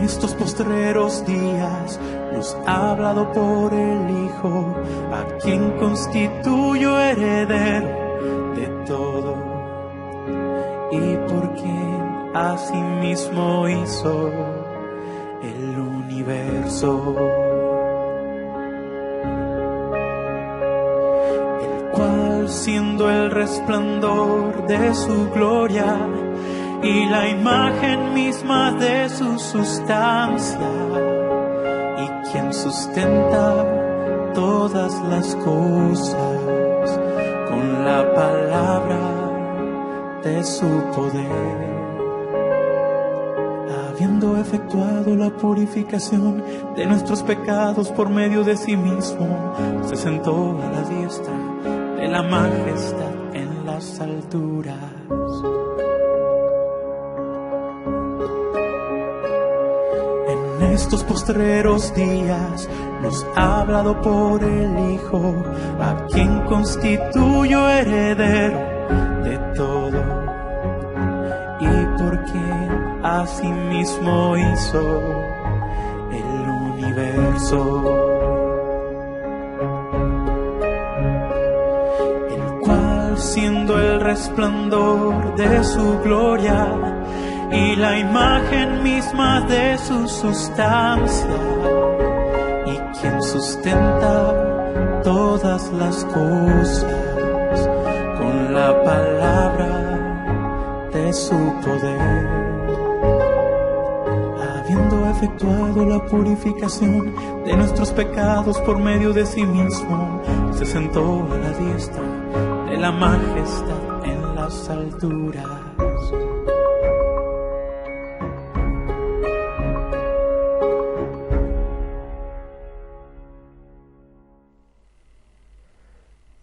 estos postreros días nos ha hablado por el Hijo, a quien constituyó heredero de todo, y por quien asimismo hizo el universo, el cual, siendo el resplandor de su gloria y la imagen misma de su sustancia, y quien sustenta todas las cosas con la palabra de su poder, habiendo efectuado la purificación de nuestros pecados por medio de sí mismo, se sentó a la diestra de la majestad en las alturas. En estos postreros días nos ha hablado por el Hijo, a quien constituyó heredero de todo, y por quien asimismo hizo el universo, el cual, siendo el resplandor de su gloria y la imagen misma de su sustancia, y quien sustenta todas las cosas con la palabra de su poder, habiendo efectuado la purificación de nuestros pecados por medio de sí mismo, se sentó a la diestra de la majestad en las alturas.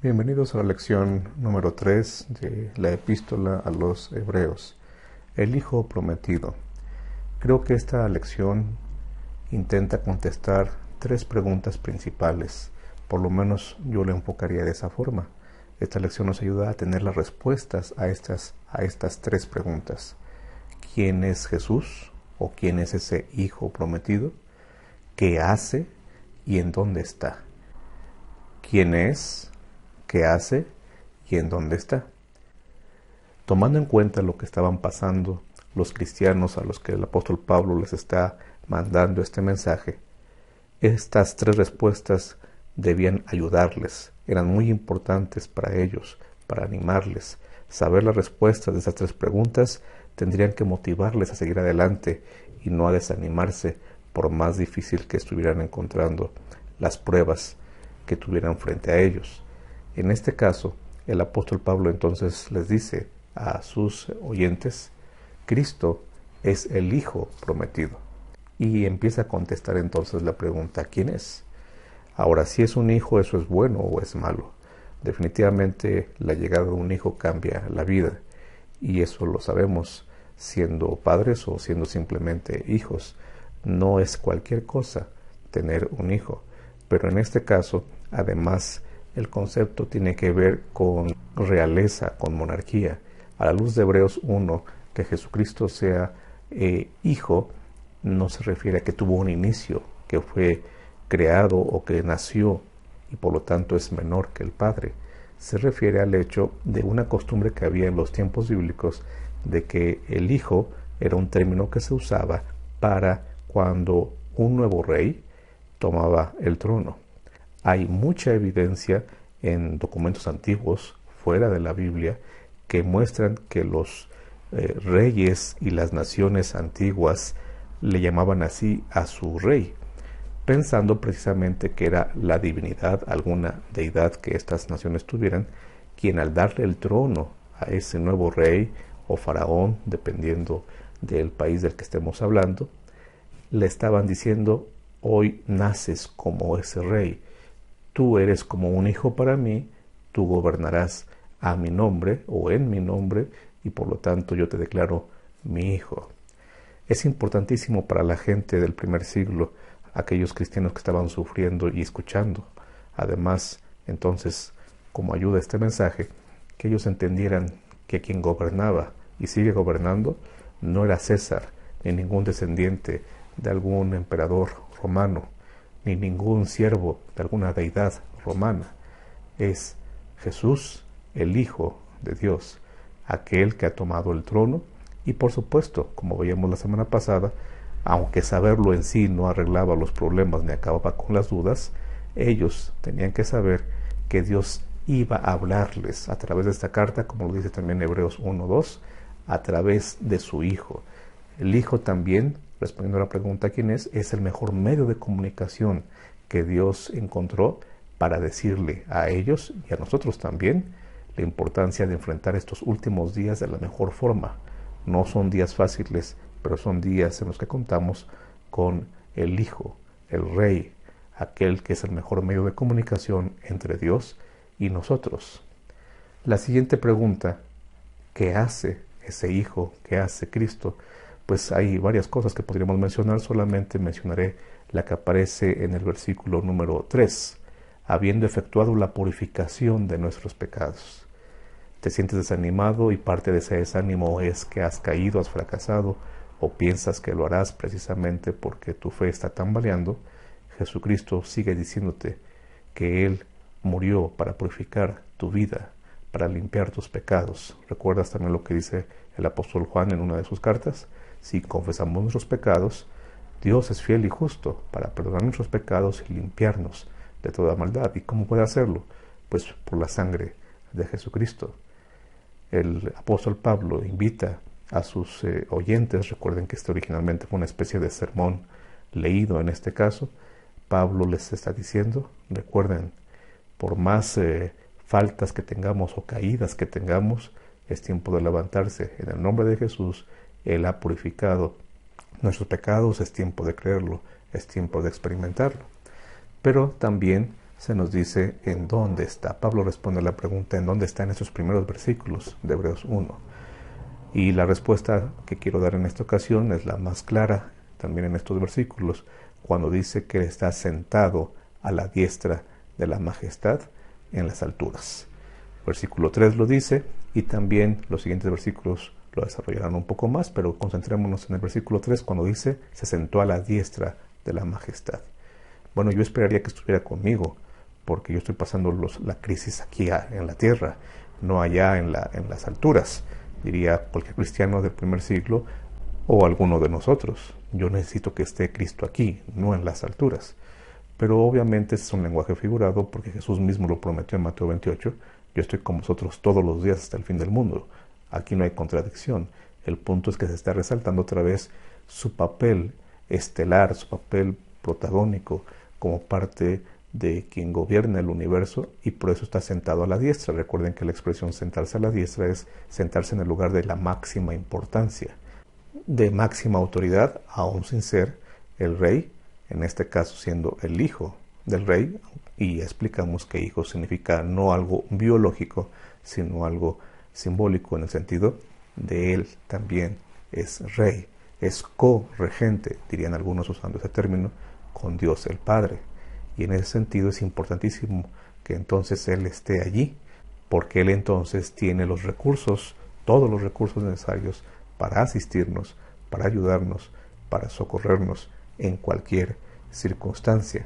Bienvenidos a la lección número 3 de la epístola a los Hebreos, el Hijo Prometido. Creo que esta lección intenta contestar 3 preguntas principales, por lo menos yo la enfocaría de esa forma. Esta lección nos ayuda a tener las respuestas a estas 3 preguntas. ¿Quién es Jesús? ¿O quién es ese Hijo Prometido? ¿Qué hace? ¿Y en dónde está? ¿Quién es? ¿Qué hace? ¿Y en dónde está? Tomando en cuenta lo que estaban pasando los cristianos a los que el apóstol Pablo les está mandando este mensaje, estas 3 respuestas debían ayudarles, eran muy importantes para ellos, para animarles. Saber las respuestas de esas 3 preguntas tendrían que motivarles a seguir adelante y no a desanimarse por más difícil que estuvieran encontrando las pruebas que tuvieran frente a ellos. En este caso, el apóstol Pablo entonces les dice a sus oyentes, Cristo es el Hijo Prometido. Y empieza a contestar entonces la pregunta, ¿quién es? Ahora, si es un hijo, ¿eso es bueno o es malo? Definitivamente la llegada de un hijo cambia la vida, y eso lo sabemos siendo padres o siendo simplemente hijos. No es cualquier cosa tener un hijo, pero en este caso, además, el concepto tiene que ver con realeza, con monarquía. A la luz de Hebreos 1, que Jesucristo sea hijo, no se refiere a que tuvo un inicio, que fue creado o que nació y por lo tanto es menor que el Padre. Se refiere al hecho de una costumbre que había en los tiempos bíblicos de que el hijo era un término que se usaba para cuando un nuevo rey tomaba el trono. Hay mucha evidencia en documentos antiguos, fuera de la Biblia, que muestran que los reyes y las naciones antiguas le llamaban así a su rey, pensando precisamente que era la divinidad, alguna deidad que estas naciones tuvieran, quien al darle el trono a ese nuevo rey o faraón, dependiendo del país del que estemos hablando, le estaban diciendo, hoy naces como ese rey. Tú eres como un hijo para mí, tú gobernarás a mi nombre o en mi nombre, y por lo tanto yo te declaro mi hijo. Es importantísimo para la gente del primer siglo, aquellos cristianos que estaban sufriendo y escuchando. Además, entonces, como ayuda a este mensaje, que ellos entendieran que quien gobernaba y sigue gobernando no era César, ni ningún descendiente de algún emperador romano, ni ningún siervo de alguna deidad romana. Es Jesús, el Hijo de Dios, aquel que ha tomado el trono. Y por supuesto, como veíamos la semana pasada, aunque saberlo en sí no arreglaba los problemas ni acababa con las dudas, ellos tenían que saber que Dios iba a hablarles a través de esta carta, como lo dice también Hebreos 1:2, a través de su Hijo. El Hijo también, respondiendo a la pregunta ¿quién es el mejor medio de comunicación que Dios encontró para decirle a ellos y a nosotros también la importancia de enfrentar estos últimos días de la mejor forma. No son días fáciles, pero son días en los que contamos con el Hijo, el Rey, aquel que es el mejor medio de comunicación entre Dios y nosotros. La siguiente pregunta, ¿qué hace ese Hijo? ¿Qué hace Cristo? Pues hay varias cosas que podríamos mencionar, solamente mencionaré la que aparece en el versículo número 3, habiendo efectuado la purificación de nuestros pecados. Te sientes desanimado y parte de ese desánimo es que has caído, has fracasado o piensas que lo harás precisamente porque tu fe está tambaleando. Jesucristo sigue diciéndote que Él murió para purificar tu vida, para limpiar tus pecados. ¿Recuerdas también lo que dice el apóstol Juan en una de sus cartas? Si confesamos nuestros pecados, Dios es fiel y justo para perdonar nuestros pecados y limpiarnos de toda maldad. ¿Y cómo puede hacerlo? Pues por la sangre de Jesucristo. El apóstol Pablo invita a sus oyentes, recuerden que este originalmente fue una especie de sermón leído en este caso. Pablo les está diciendo, recuerden, por más faltas que tengamos o caídas que tengamos, es tiempo de levantarse. En el nombre de Jesús, Él ha purificado nuestros pecados, es tiempo de creerlo, es tiempo de experimentarlo. Pero también se nos dice en dónde está. Pablo responde a la pregunta en dónde está en esos primeros versículos de Hebreos 1. Y la respuesta que quiero dar en esta ocasión es la más clara también en estos versículos, cuando dice que está sentado a la diestra de la majestad en las alturas. Versículo 3 lo dice, y también los siguientes versículos lo desarrollarán un poco más, pero concentrémonos en el versículo 3 cuando dice, se sentó a la diestra de la majestad. Bueno, yo esperaría que estuviera conmigo, porque yo estoy pasando la crisis aquí en la tierra, no allá en las alturas, diría cualquier cristiano del primer siglo o alguno de nosotros. Yo necesito que esté Cristo aquí, no en las alturas. Pero obviamente es un lenguaje figurado porque Jesús mismo lo prometió en Mateo 28. Yo estoy con vosotros todos los días hasta el fin del mundo. Aquí no hay contradicción. El punto es que se está resaltando otra vez su papel estelar, su papel protagónico como parte de quien gobierna el universo, y por eso está sentado a la diestra. Recuerden que la expresión sentarse a la diestra es sentarse en el lugar de la máxima importancia, de máxima autoridad, aún sin ser el rey, en este caso siendo el hijo del rey, y explicamos que hijo significa no algo biológico, sino algo simbólico en el sentido de él también es rey, es co-regente, dirían algunos usando ese término, con Dios el Padre. Y en ese sentido es importantísimo que entonces Él esté allí, porque Él entonces tiene los recursos, todos los recursos necesarios para asistirnos, para ayudarnos, para socorrernos en cualquier circunstancia.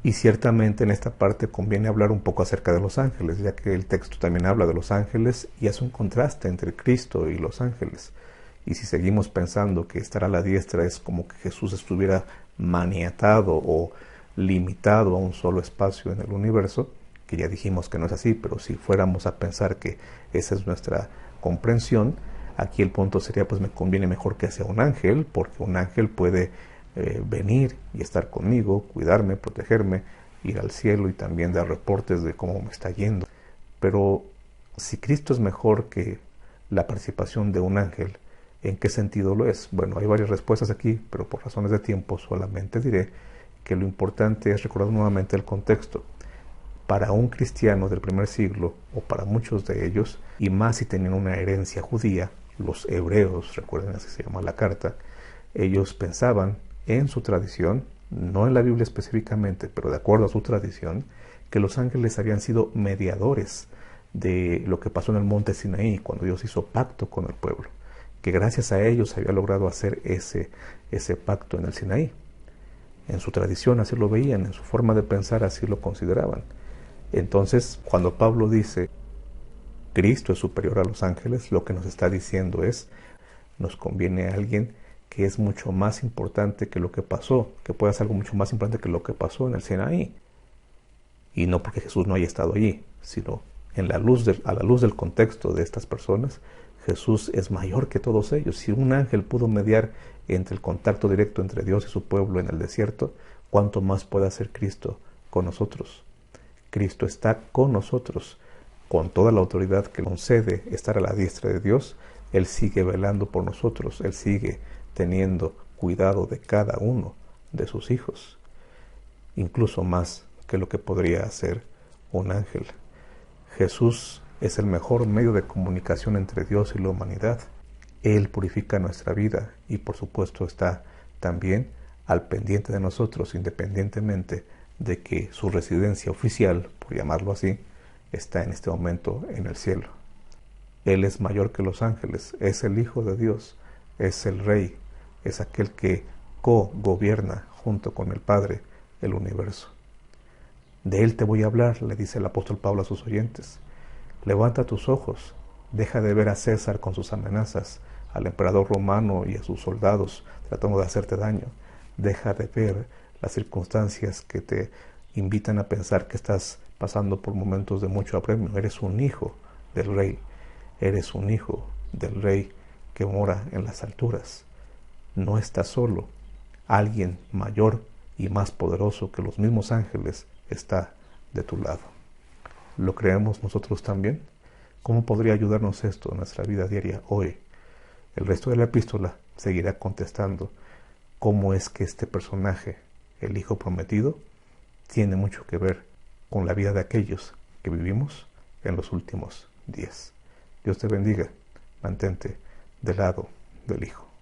Y ciertamente en esta parte conviene hablar un poco acerca de los ángeles, ya que el texto también habla de los ángeles y hace un contraste entre Cristo y los ángeles. Y si seguimos pensando que estar a la diestra es como que Jesús estuviera maniatado o limitado a un solo espacio en el universo, que ya dijimos que no es así, pero si fuéramos a pensar que esa es nuestra comprensión, aquí el punto sería, pues me conviene mejor que sea un ángel, porque un ángel puede venir y estar conmigo, cuidarme, protegerme, ir al cielo y también dar reportes de cómo me está yendo. Pero si Cristo es mejor que la participación de un ángel, ¿en qué sentido lo es? Bueno, hay varias respuestas aquí, pero por razones de tiempo solamente diré que lo importante es recordar nuevamente el contexto. Para un cristiano del primer siglo, o para muchos de ellos, y más si tenían una herencia judía, los hebreos, recuerden así se llama la carta, ellos pensaban en su tradición, no en la Biblia específicamente, pero de acuerdo a su tradición, que los ángeles habían sido mediadores de lo que pasó en el monte Sinaí, cuando Dios hizo pacto con el pueblo, que gracias a ellos había logrado hacer ese pacto en el Sinaí. En su tradición así lo veían, en su forma de pensar así lo consideraban. Entonces, cuando Pablo dice Cristo es superior a los ángeles, lo que nos está diciendo es, nos conviene a alguien que es mucho más importante que lo que pasó, que puede ser algo mucho más importante que lo que pasó en el Sinaí. Y no porque Jesús no haya estado allí, sino a la luz del contexto de estas personas, Jesús es mayor que todos ellos. Si un ángel pudo mediar entre el contacto directo entre Dios y su pueblo en el desierto, ¿cuánto más puede hacer Cristo con nosotros? Cristo está con nosotros, con toda la autoridad que concede estar a la diestra de Dios. Él sigue velando por nosotros, Él sigue teniendo cuidado de cada uno de sus hijos, incluso más que lo que podría hacer un ángel. Jesús es el mejor medio de comunicación entre Dios y la humanidad. Él purifica nuestra vida y por supuesto está también al pendiente de nosotros, independientemente de que su residencia oficial, por llamarlo así, está en este momento en el cielo. Él es mayor que los ángeles, es el Hijo de Dios, es el Rey, es aquel que co-gobierna junto con el Padre el universo. De Él te voy a hablar, le dice el apóstol Pablo a sus oyentes. Levanta tus ojos, deja de ver a César con sus amenazas, al emperador romano y a sus soldados tratando de hacerte daño. Deja de ver las circunstancias que te invitan a pensar que estás pasando por momentos de mucho apremio. Eres un hijo del Rey, eres un hijo del Rey que mora en las alturas. No estás solo, alguien mayor y más poderoso que los mismos ángeles está de tu lado. ¿Lo creemos nosotros también? ¿Cómo podría ayudarnos esto en nuestra vida diaria hoy? El resto de la epístola seguirá contestando cómo es que este personaje, el Hijo Prometido, tiene mucho que ver con la vida de aquellos que vivimos en los últimos días. Dios te bendiga, mantente del lado del Hijo.